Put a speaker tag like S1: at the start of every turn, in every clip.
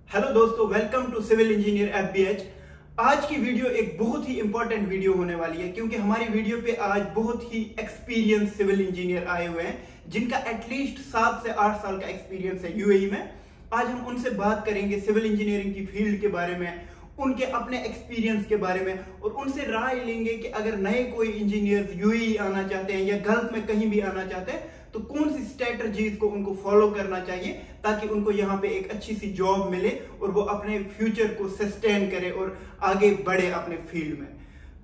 S1: Hello दोस्तों, welcome to civil engineer FBH। आज की वीडियो एक बहुत ही इंपॉर्टेंट वीडियो होने वाली है क्योंकि हमारी वीडियो पे आज बहुत ही एक्सपीरियंस सिविल इंजीनियर आए हुए हैं जिनका एटलीस्ट 7 से 8 साल का एक्सपीरियंस है UAE में। आज हम उनसे बात करेंगे सिविल इंजीनियरिंग की फील्ड के बारे में, उनके अपने एक्सपीरियंस के बारे में और उनसे राय लेंगे कि अगर नए कोई इंजीनियर UAE आना चाहते हैं या गल्फ में कहीं भी आना चाहते हैं तो कौन सी स्ट्रेटजीज को उनको फॉलो करना चाहिए ताकि उनको यहाँ पे एक अच्छी सी जॉब मिले और वो अपने फ्यूचर को सस्टेन करे और आगे बढ़े अपने फील्ड में।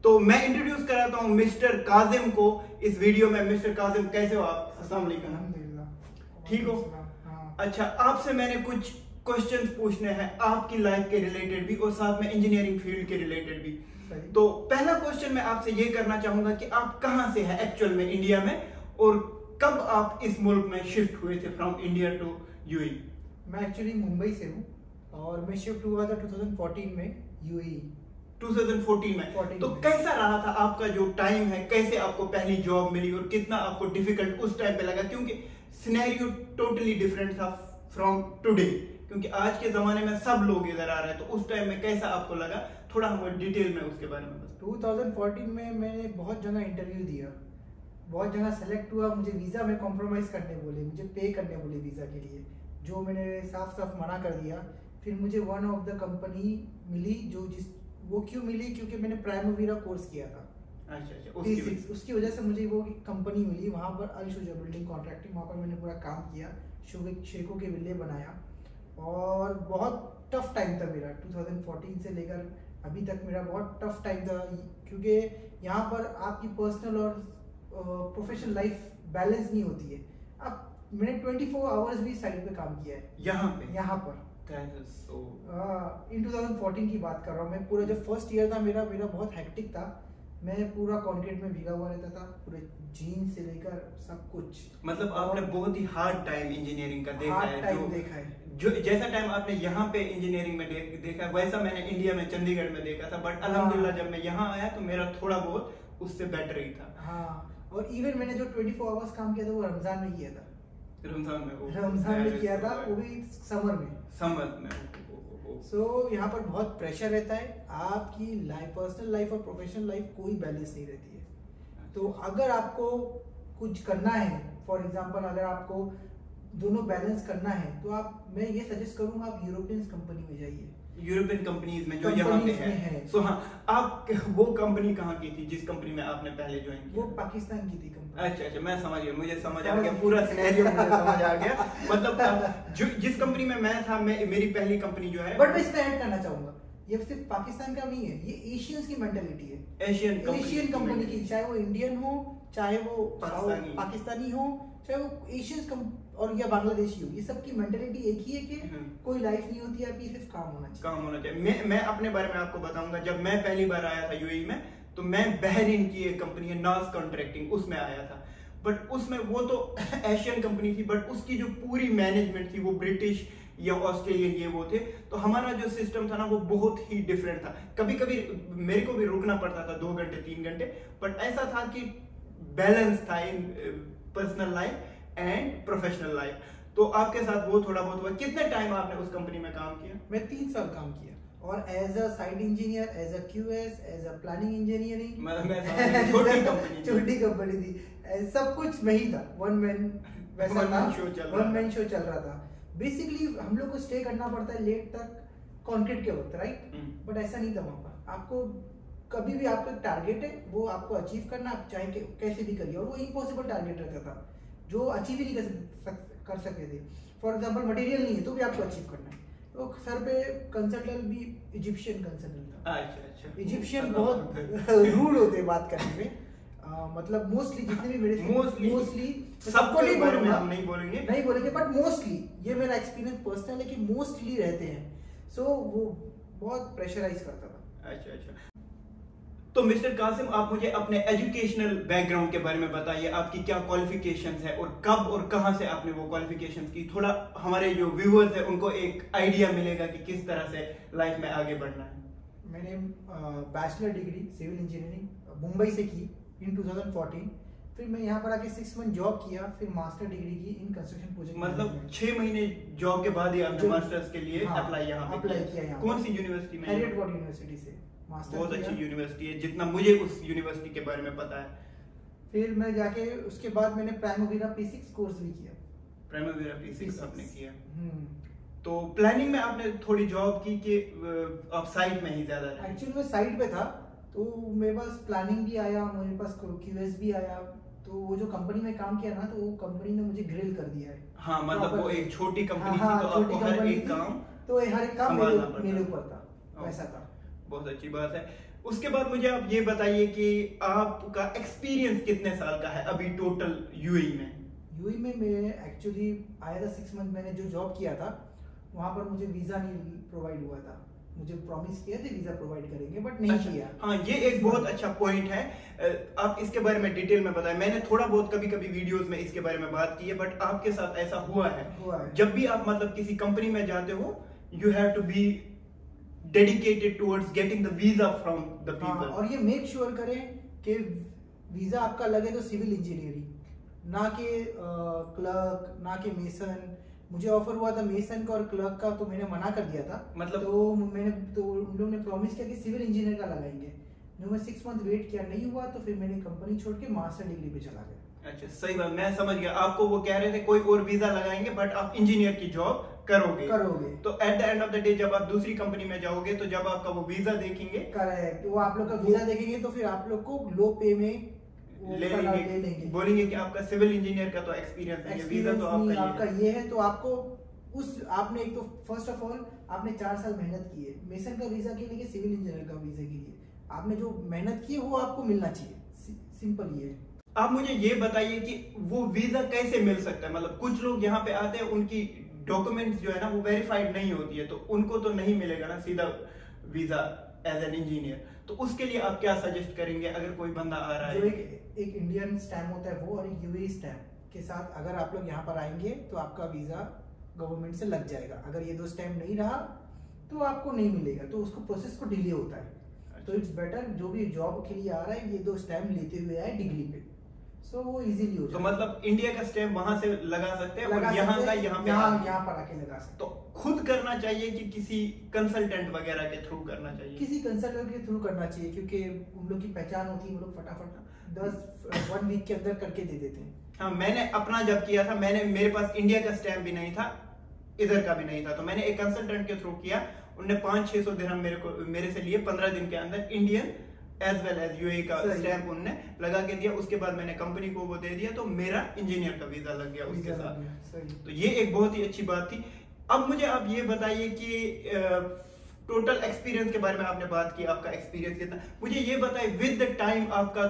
S1: तो मैं इंट्रोड्यूस कराता हूँ मिस्टर काजिम को इस वीडियो में। मिस्टर काजिम, कैसे हो आप? अस्सलाम वालेकुम। ठीक हो? अच्छा, आपसे मैंने कुछ क्वेश्चंस पूछने हैं आपकी लाइफ के रिलेटेड भी और साथ में इंजीनियरिंग फील्ड के रिलेटेड भी। तो पहला क्वेश्चन मैं आपसे ये करना चाहूंगा कि आप कहाँ से हैं एक्चुअल में इंडिया में, और कब आप इस मुल्क में शिफ्ट हुए थे फ्रॉम इंडिया टू UAE?
S2: मैं एक्चुअली मुंबई से हूँ और मैं शिफ्ट हुआ था 2014 में UAE।
S1: 2014 में। तो कैसा रहा था आपका जो टाइम है, कैसे आपको पहली जॉब मिली और कितना आपको डिफिकल्ट उस टाइम पे लगा? क्योंकि सिनेरियो टोटली डिफरेंट था फ्रॉम टुडे, क्योंकि आज के जमाने में सब लोग इधर आ रहे हैं। तो उस टाइम में कैसा आपको लगा, थोड़ा हमें डिटेल में उसके बारे में बताओ।
S2: 2014 में मैंने बहुत जगह इंटरव्यू दिया, बहुत जगह सेलेक्ट हुआ। मुझे वीज़ा में कॉम्प्रोमाइज़ करने बोले, मुझे पे करने बोले वीज़ा के लिए, जो मैंने साफ साफ मना कर दिया। फिर मुझे वन ऑफ द कंपनी मिली वो क्यों मिली, क्योंकि मैंने प्राइमवीरा कोर्स किया था।
S1: अच्छा,
S2: उसकी वजह से मुझे वो कंपनी मिली। वहाँ पर अल शुजा बिल्डिंग कॉन्ट्रैक्टिंग, वहाँ पर मैंने पूरा काम किया, शेखों के विले बनाया और बहुत टफ टाइम था मेरा। 2014 से लेकर अभी तक मेरा बहुत टफ टाइम था, क्योंकि यहाँ पर आपकी पर्सनल और प्रोफेशनल लाइफ बैलेंस नहीं होती है। अब मैंने 24 आवर्स भी साइड पे काम किया है यहाँ पर। इन 2014 की बात कर रहा हूँ मैं। पूरा जब फर्स्ट ईयर था मेरा बहुत हेक्टिक था। मैं पूरा कंक्रीट में भीगा हुआ रहता था, पूरे जीन्स से लेकर सब कुछ।
S1: मतलब आपने बहुत ही हार्ड टाइम इंजीनियरिंग का देखा है। जो जैसा टाइम आपने यहाँ पे इंजीनियरिंग में देखा वैसा मैंने इंडिया में चंडीगढ़ में देखा था, बट अल्हम्दुलिल्लाह जब मैं यहाँ आया तो मेरा थोड़ा बहुत उससे बेटर ही था।
S2: हाँ, और इवन मैंने जो 24 आवर्स काम किया था वो रमजान में किया था।
S1: रमजान में
S2: किया था, वो भी समर में। सो यहाँ पर बहुत प्रेशर रहता है। आपकी पर्सनल लाइफ और प्रोफेशनल लाइफ कोई बैलेंस नहीं रहती है। तो अगर आपको कुछ करना है, फॉर एग्जांपल अगर आपको दोनों बैलेंस करना है, तो मैं ये सजेस्ट करूंगा आप यूरोपियन कंपनी में जाइए।
S1: यूरोपियन कंपनीज में जो यहाँ पे है। सो हाँ, आप वो कंपनी कहाँ की थी जिस कंपनी में आपने पहले ज्वाइन किया?
S2: वो पाकिस्तान की थी कंपनी।
S1: अच्छा, मैं समझ गया, मुझे समझ आ गया, पूरा सिनेरियो मुझे समझ आ गया। मतलब जिस कंपनी में मैं था, मेरी पहली कंपनी जो है।
S2: बट मैं इसमें ऐड करना चाहूंगा, ये सिर्फ पाकिस्तान का नहीं है, ये एशियंस की मेंटालिटी है। एशियन कंपनी की, चाहे वो इंडियन हो, चाहे वो पाकिस्तानी हो, चाहे वो एशियंस और या बांग्लादेशी हो, ये सब की मेंटालिटी एक ही है कि कोई लाइफ नहीं होती है, आपकी सिर्फ काम होना चाहिए।
S1: मैं अपने बारे में आपको बताऊंगा। जब मैं पहली बार आया था UAE में तो मैं बहरीन की एक कंपनी है नाज कॉन्ट्रैक्टिंग, उसमें आया था। बट उसमें वो तो एशियन कंपनी थी, बट उसकी जो पूरी मैनेजमेंट थी वो ब्रिटिश या ऑस्ट्रेलियन ये वो थे। तो हमारा जो सिस्टम था ना वो बहुत ही डिफरेंट था। कभी कभी मेरे को भी रुकना पड़ता था 2 घंटे 3 घंटे, बट ऐसा था कि बैलेंस था in personal life and professional life. तो आपके साथ वो थोड़ा बहुत हुआ। कितने टाइम आपने उस कंपनी में काम किया?
S2: मैं 3 साल काम किया, और as a site engineer, as a QS, as a planning engineering. छोटी कंपनी थी, सब कुछ मैं ही था। वन मैन शो चल रहा था। बेसिकली हम लोग को स्टे करना पड़ता है लेट तक कंक्रीट के वक्त, राइट? बट ऐसा नहीं था वहां पर। आपको कभी भी आपका टारगेट है वो आपको अचीव करना, आप चाहे कैसे भी करिए, और वो इम्पॉसिबल टारगेट रहता था जो अचीव ही नहीं कर सकते थे। फॉर एग्जांपल मटेरियल नहीं है तो भी आपको अचीव करना है। तो सर पे कंसल्टेंट भी इजिप्शियन कंसल्टेंट था।
S1: अच्छा।
S2: इजिप्शियन बहुत रूड होते हैं बात करने में। मतलब मोस्टली जितने भी मेरे मोस्टली
S1: सबको नहीं बोलेंगे,
S2: बट मोस्टली ये मेरा एक्सपीरियंस पर्सनल है कि मोस्टली रहते हैं। सो वो बहुत प्रेशराइज करता था।
S1: अच्छा। तो मिस्टर कासिम, आप मुझे अपने एजुकेशनल बैकग्राउंड के बारे में बताइए। आपकी क्या क्वालिफिकेशंस है और कब और कहां से आपने वो क्वालिफिकेशंस की? थोड़ा हमारे जो व्यूअर्स है उनको एक आइडिया मिलेगा कि किस तरह से लाइफ में आगे बढ़ना है।
S2: मैंने bachelor degree civil engineering Mumbai से की इन 2014। फिर मैं यहाँ पर आके 6 मंथ जॉब किया, फिर मास्टर डिग्री की इन कंस्ट्रक्शन प्रोजेक्ट।
S1: मतलब 6 महीने जॉब के बाद ही आपने मास्टर्स के लिए अप्लाई यहाँ पे
S2: किया।
S1: कौन सी यूनिवर्सिटी में?
S2: हैरियट वार्ड यूनिवर्सिटी से मास्टर।
S1: बहुत अच्छी यूनिवर्सिटी है, जितना मुझे उस यूनिवर्सिटी के बारे में पता है।
S2: फिर मैं जाके उसके बाद मैंने प्राइमोवेरा P6 कोर्स भी किया।
S1: प्राइमोवेरा P6 आपने किया। तो प्लानिंग में आपने थोड़ी जॉब की कि आप साइट में ही ज्यादा रहे?
S2: एक्चुअली मैं साइट पे था, तो मेरे पास प्लानिंग भी आया, मेरे पास QS भी आया। तो वो जो कंपनी में काम किया ना, तो वो कंपनी ने मुझे ग्रिल कर दिया है।
S1: हाँ, मतलब वो एक छोटी कंपनी थी, तो आपको हर एक काम
S2: मेरे ऊपर था, वैसा था।
S1: बहुत अच्छी बात है। उसके बाद मुझे आप ये बताइए कि आपका एक्सपीरियंस कितने साल का है अभी टोटल यूएई में?
S2: यूएई में मैं एक्चुअली आया था 6 मंथ। मैंने जो जॉब किया था वहाँ पर मुझे वीजा नहीं प्रोवाइड हुआ था। मुझे प्रॉमिस किया था वीजा प्रोवाइड करेंगे, बट नहीं किया।
S1: हाँ, ये एक बहुत अच्छा पॉइंट है। आप इसके बारे में डिटेल में बताएं। मैंने थोड़ा बहुत कभी वीडियोस में इसके बारे में बात की है, बट आपके साथ ऐसा हुआ है। जब भी आप मतलब किसी कंपनी में जाते हो, you have to be dedicated towards getting the visa from the people.
S2: और ये मेक श्योर करें कि वीजा आपका लगे तो सिविल इंजीनियरिंग, ना कि क्लर्क, ना कि मेसन। मुझे ऑफर हुआ था मेसन का और क्लर्क का, तो मैंने मना कर दिया था।
S1: मतलब
S2: तो उन लोगों ने प्रॉमिस किया कि सिविल इंजीनियर का लगाएंगे। जो मैं 6 मंथ वेट किया, नहीं हुआ, तो फिर मैंने कंपनी छोड़ के मास्टर डिग्री पे चला गया।
S1: अच्छा, सही बात, मैं समझ गया। आपको वो कह रहे थे कोई और वीजा लगाएंगे, बट आप इंजीनियर की जॉब करोगे। तो at the end of the day जब आप दूसरी कंपनी में जाओगे, तो जब आपका वो वीजा देखेंगे,
S2: करेक्ट, वो आप लोग का वीजा देखेंगे, तो फिर आप लोग को लो पे में
S1: ले लेंगे। बोलेंगे कि आपका सिविल इंजीनियर का तो एक्सपीरियंस है, वीजा तो
S2: आपका ये है। तो आपको आपने एक तो फर्स्ट ऑफ ऑल आपने 4 साल मेहनत की है मेसन का वीजा के लिए, सिविल इंजीनियर का वीजा के लिए। आपने जो मेहनत की है वो आपको मिलना चाहिए, सिंपल ये है।
S1: आप मुझे ये बताइए कि वो वीजा कैसे मिल सकता है? मतलब कुछ लोग यहाँ पे आते हैं, उनकी डॉक्यूमेंट्स जो है ना वो वेरीफाइड नहीं होती है, तो उनको तो नहीं मिलेगा ना सीधा वीजा एज एन इंजीनियर। तो उसके लिए आप क्या सजेस्ट करेंगे अगर कोई बंदा आ रहा है?
S2: जो एक इंडियन स्टैम्प होता है वो, और एक यूएई स्टैम्प के साथ अगर आप लोग यहाँ पर आएंगे तो आपका वीजा गवर्नमेंट से लग जाएगा। अगर ये 2 स्टैम्प नहीं रहा तो आपको नहीं मिलेगा, तो उसको प्रोसेस को डिले होता है। तो इट्स बेटर जो भी जॉब के लिए आ रहा है ये 2 स्टैम्प लेते हुए आए डिग्री पे, सो वो इजीली हो जाए।
S1: तो मतलब इंडिया का स्टैम्प वहां से लगा सकते हैं और यहाँ का यहाँ
S2: पर आके लगा सकते।
S1: तो खुद करना चाहिए कि किसी कंसल्टेंट वगैरह के थ्रू करना चाहिए?
S2: किसी कंसल्टेंट के थ्रू करना चाहिए, क्योंकि उन लोग की पहचान होती है, वो लोग फटाफट 1 वीक के अंदर करके दे देते हैं।
S1: हाँ, मैंने अपना जब किया था, मेरे पास इंडिया का स्टैम्प भी नहीं था, इधर का भी नहीं था, तो मैंने एक कंसल्टेंट के थ्रू किया। उन्होंने 500-600 दिरहम मेरे से लिए 15 दिन के अंदर Indian as well as UAE का स्टैम्प उन्होंने लगा के दिया। उसके बाद मैंने कंपनी को वो दे दिया, तो मेरा इंजीनियर का वीजा लग गया उसके साथ। तो ये एक बहुत ही अच्छी बात थी। अब मुझे आप ये बताइए कि टोटल एक्सपीरियंस के बारे में आपने बात की, आपका एक्सपीरियंस कितना, मुझे ये बताइए विद द टाइम आपका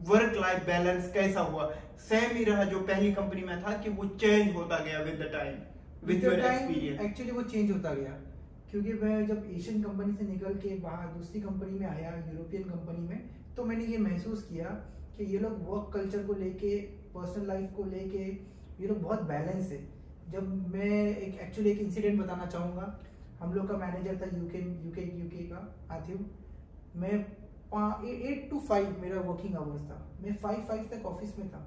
S1: वर्क लाइफ बैलेंस कैसा हुआ? सेम ही रहा जो पहली कंपनी में था कि वो चेंज होता गया with the time, with your experience?
S2: Actually वो चेंज होता गया, क्योंकि मैं जब एशियन कंपनी से निकल के बाहर दूसरी कंपनी में आया, यूरोपियन कंपनी में, तो मैंने ये महसूस किया कि ये लोग वर्क कल्चर को लेके, पर्सनल लाइफ को लेके ये लोग बहुत बैलेंस है। जब मैं एक्चुअली एक इंसिडेंट बताना चाहूँगा। हम लोग का मैनेजर था यूके का आतिफ। मैं 8 to 5 मेरा वर्किंग आवर्स था, मैं 5 तक ऑफिस में था।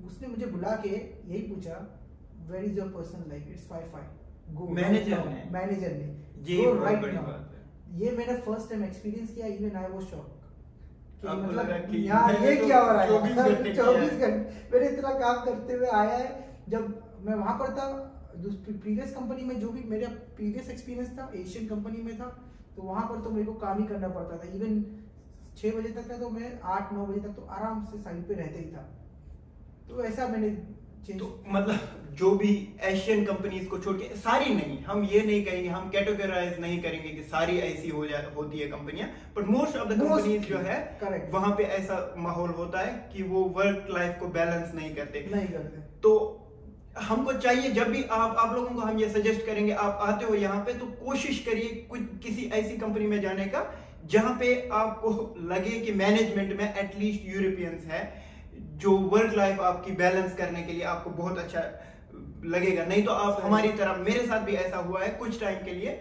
S2: उसने मुझे बुला के यही पूछा, where is your personal life? It's 5 go. Manager ने
S1: ये राइट नाउ।
S2: ये मैंने फर्स्ट टाइम एक्सपीरियंस किया, इवन आई वाज शॉक कि मतलब
S1: यार
S2: ये क्या हो रहा है।
S1: 24
S2: घंटे मैंने इतना काम करते हुए आया है। जब मैं वहां पर था प्रीवियस कंपनी में, जो भी मेरा प्रीवियस एक्सपीरियंस था एशियन कंपनी में था, तो वहां पर तो मेरे को काम ही करना पड़ता था। इवन 6 बजे तक था, तो मैं 8-9 बजे तक तो आराम से साइड पे रहते ही था। तो ऐसा मैंने
S1: तो मतलब जो भी एशियन कंपनीज को छोड़ के, सारी नहीं, हम ये नहीं कहेंगे, हम कैटेगराइज नहीं करेंगे कि सारी ऐसी होती है कंपनियां, पर मोस्ट ऑफ द कंपनीज जो है वहां पे ऐसा माहौल होता है कि वो वर्क लाइफ को बैलेंस नहीं करते। तो हमको चाहिए, जब भी आप लोगों को हम ये सजेस्ट करेंगे, आप आते हो यहाँ पे तो कोशिश करिए किसी ऐसी कंपनी में जाने का जहां पे आपको लगे कि मैनेजमेंट में एटलीस्ट यूरोपियंस है, जो वर्क लाइफ आपकी बैलेंस करने के लिए आपको बहुत अच्छा लगेगा। नहीं तो आप हमारी तरह, मेरे साथ भी ऐसा हुआ है कुछ टाइम के लिए,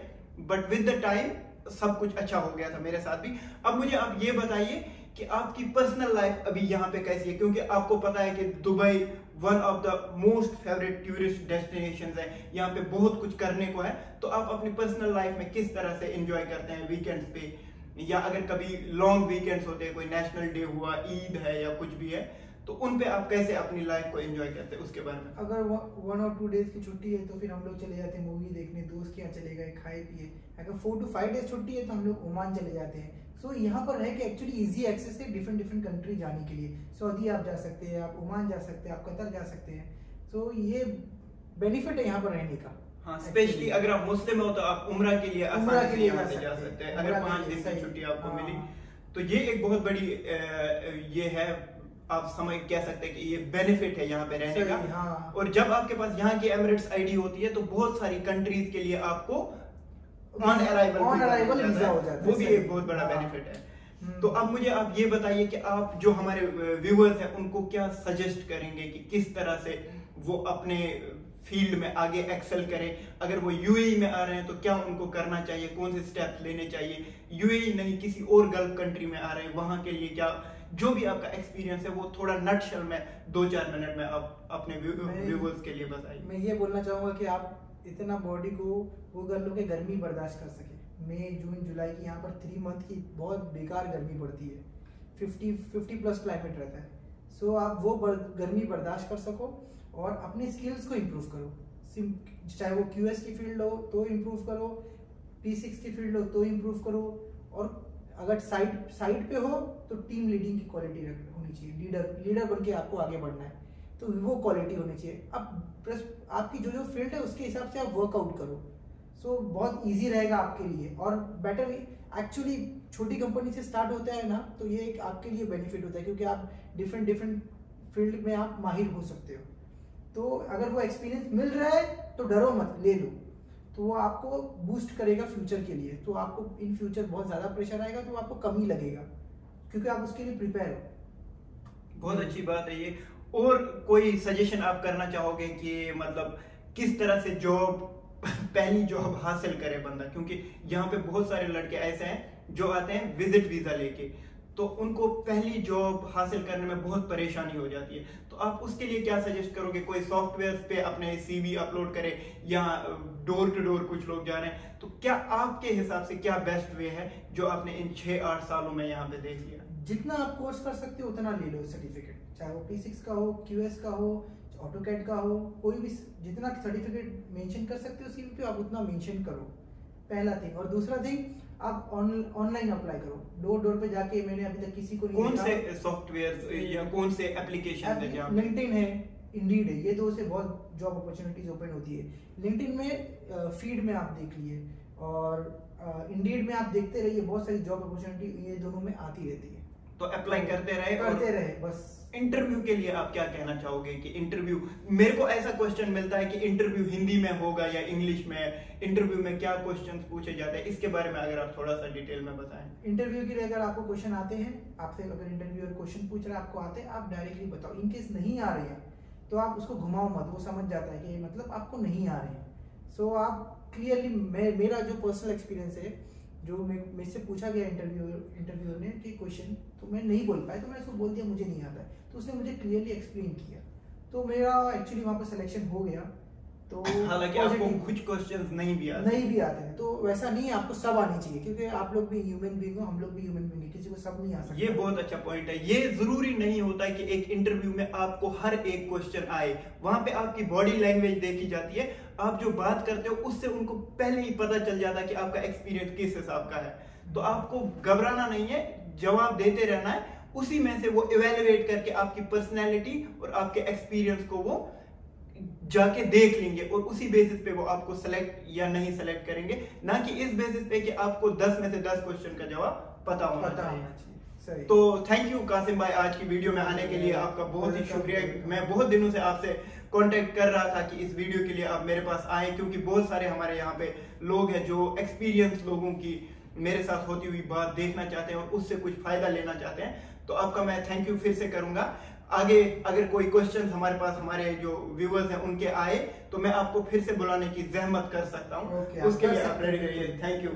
S1: बट विद द टाइम सब कुछ अच्छा हो गया था मेरे साथ भी। अब मुझे आप ये बताइए कि आपकी पर्सनल लाइफ अभी यहाँ पे कैसी है, क्योंकि आपको पता है कि Dubai one of the most favourite tourist destinations है, यहाँ पे बहुत कुछ करने को है। तो आप अपनी पर्सनल लाइफ में किस तरह से एंजॉय करते हैं वीकेंड्स पे, या अगर कभी लॉन्ग वीकेंड्स होते हैं, कोई नेशनल डे हुआ, ईद है या कुछ भी है, तो उन पे आप कैसे अपनी लाइफ को एंजॉय करते हैं, उसके बारे में।
S2: अगर 1 और 2 डेज की छुट्टी है तो फिर हम लोग चले जाते हैं मूवी देखने, दोस्त के यहाँ चले गए, खाए पिए। अगर 4 to 5 डेज छुट्टी है तो हम लोग ओमान चले जाते हैं। सो यहाँ पर है कि एक्चुअली इजी एक्सेस है डिफरेंट कंट्री जाने के लिए। सऊदी आप जा सकते हैं, आप ओमान जा सकते हैं, आप कतर जा सकते हैं। सो ये बेनिफिट है यहाँ पर रहने का।
S1: हाँ, स्पेशली अगर आप मुस्लिम हो तो आप उम्रा के लिए आसानी से यहाँ से जा सकते हैं। अगर 5 दिन की छुट्टी आपको मिली तो ये एक बहुत बड़ी ये है, आप समझ कह सकते हैं कि ये बेनिफिट है यहाँ पे रहने का।
S2: हाँ।
S1: और जब आपके पास यहाँ की एमिरेट्स आईडी होती है तो बहुत सारी कंट्रीज के लिए आपको ऑन अराइवल वीजा हो जाता है, वो भी एक बहुत बड़ा बेनिफिट है। तो अब मुझे आप ये बताइए कि आप जो हमारे व्यूअर्स हैं उनको क्या सजेस्ट करेंगे कि किस तरह से वो अपने फील्ड में आगे एक्सेल करें। अगर वो यूएई में आ रहे हैं तो क्या उनको करना चाहिए, कौन से स्टेप्स लेने चाहिए, यूएई नहीं किसी और गल्फ कंट्री में आ रहे हैं वहां के लिए क्या, जो भी आपका एक्सपीरियंस है वो थोड़ा नटशेल में 2-4 मिनट में आप अपने व्यूअर्स के लिए बताइए।
S2: मैं ये बोलना चाहूंगा कि आप इतना बॉडी को वो कर लो कि गर्मी बर्दाश्त कर सके। मई जून जुलाई की यहाँ पर 3 मंथ की बहुत बेकार गर्मी पड़ती है, 50+ क्लाइमेट रहता है। सो आप वो गर्मी बर्दाश्त कर सको और अपनी स्किल्स को इम्प्रूव करो। चाहे वो QS की फील्ड हो तो इम्प्रूव करो, P6 की फील्ड हो तो इम्प्रूव करो, और अगर साइड पे हो तो टीम लीडिंग की क्वालिटी होनी चाहिए। लीडर बन के आपको आगे बढ़ना है तो वो क्वालिटी होनी चाहिए। अब प्लस आपकी जो फील्ड है उसके हिसाब से आप वर्कआउट करो। सो बहुत इजी रहेगा आपके लिए और बेटर। एक्चुअली छोटी कंपनी से स्टार्ट होता है ना तो ये एक आपके लिए बेनिफिट होता है, क्योंकि आप डिफरेंट फील्ड में आप माहिर हो सकते हो। तो अगर वो एक्सपीरियंस मिल रहा है तो डरो मत, ले लो, तो वो आपको बूस्ट करेगा फ्यूचर के लिए। तो आपको इन फ्यूचर बहुत ज़्यादा प्रेशर आएगा तो आपको कम ही लगेगा, क्योंकि आप उसके लिए प्रिपेयर हो।
S1: बहुत अच्छी बात है ये। और कोई सजेशन आप करना चाहोगे कि मतलब किस तरह से जॉब पहली जॉब हासिल करे बंदा, क्योंकि यहाँ पे बहुत सारे लड़के ऐसे हैं जो आते हैं विजिट वीजा लेके, तो उनको पहली जॉब हासिल करने में बहुत परेशानी हो जाती है। तो आप उसके लिए क्या सजेस्ट करोगे? कोई सॉफ्टवेयर पे अपने CV अपलोड करे या डोर टू डोर कुछ लोग जा रहे हैं, तो क्या आपके हिसाब से क्या बेस्ट वे है जो आपने इन 6-8 सालों में यहाँ पे देख लिया?
S2: जितना आप कोर्स कर सकते हो उतना ले लो सर्टिफिकेट, चाहे वो P6 का हो, QS का हो, AutoCAD का हो, कोई भी जितना सर्टिफिकेट मेंशन कर सकते हो CV पे आप उतना मेंशन करो, पहला थिंग। और दूसरा थिंग, आप ऑनलाइन अप्लाई करो, डोर पे जाके। मैंने अभी तक किसी को नहीं
S1: कौन से सॉफ्टवेयर या कौन से एप्लीकेशन है?
S2: लिंक्डइन है, इंडीड है, ये 2 से बहुत जॉब अपॉर्चुनिटीज ओपन होती है। लिंक्डइन में फीड में आप देख लिए और इंडीड में आप देखते रहिए, बहुत सारी जॉब अपॉर्चुनिटी ये दोनों में आती रहती है।
S1: तो अप्लाई करते रहे
S2: बस।
S1: इंटरव्यू के लिए आप क्या कहना चाहोगे कि इंटरव्यू, मेरे को ऐसा क्वेश्चन मिलता है कि इंटरव्यू हिंदी में होगा या इंग्लिश में, इंटरव्यू में क्या क्वेश्चंस पूछे जाते हैं, इसके बारे में अगर आप थोड़ा सा डिटेल में बताएं।
S2: इंटरव्यू के लिए अगर आपको क्वेश्चन आते हैं, आपसे अगर इंटरव्यूअर क्वेश्चन पूछ रहा है, आपको आते हैं, आप डायरेक्टली बताओ। इनकेस नहीं आ रहे हैं तो आप उसको घुमाओ मत, वो समझ जाता है कि मतलब आपको नहीं आ रहे हैं। सो आप क्लियरली, मेरा जो पर्सनल एक्सपीरियंस है, जो मेरे से पूछा गया इंटरव्यूअर ने कि क्वेश्चन, तो मैं नहीं बोल पाया तो मैंने उसको बोल दिया मुझे नहीं आता है, तो उसने मुझे क्लियरली एक्सप्लेन किया, तो मेरा एक्चुअली वहाँ पर सिलेक्शन हो गया। तो
S1: हालांकि आपको कुछ क्वेश्चंस नहीं भी आते
S2: हैं, तो वैसा नहीं है, आपको सब आनी चाहिए, क्योंकि आप लोग भी ह्यूमन बीइंग हो, हम लोग भी ह्यूमन बीइंग है, किसी को सब नहीं आ सकता।
S1: ये बहुत अच्छा पॉइंट है। ये जरूरी नहीं होता है कि एक इंटरव्यू में आपको हर एक क्वेश्चन आए, वहां पे आपकी बॉडी लैंग्वेज देखी जाती है, आप जो बात करते हो उससे उनको पहले ही पता चल जाता है कि आपका एक्सपीरियंस किस हिसाब का है। तो आपको घबराना नहीं है, जवाब देते रहना है, उसी में से वो इवेलुएट करके आपकी पर्सनैलिटी और आपके एक्सपीरियंस को वो जाके देख लेंगे और उसी बेसिस पे वो आपको सेलेक्ट या नहीं सेलेक्ट करेंगे, ना कि इस बेसिस पे कि आपको 10 में से 10 क्वेश्चन का जवाब पता होना चाहिए। तो थैंक यू कासिम भाई, आज की वीडियो में आने के लिए आपका बहुत ही शुक्रिया। मैं बहुत दिनों से आपसे कांटेक्ट कर रहा था कि इस वीडियो के लिए आप मेरे पास आए, क्योंकि बहुत सारे हमारे यहाँ पे लोग हैं जो एक्सपीरियंस लोगों की मेरे साथ होती हुई बात देखना चाहते हैं और उससे कुछ फायदा लेना चाहते हैं। तो आपका मैं थैंक यू फिर से करूंगा। आगे अगर कोई क्वेश्चन हमारे पास, हमारे जो व्यूअर्स हैं उनके आए, तो मैं आपको फिर से बुलाने की जहमत कर सकता हूँ। उसके लिए आप रेडी रहिए। Thank you.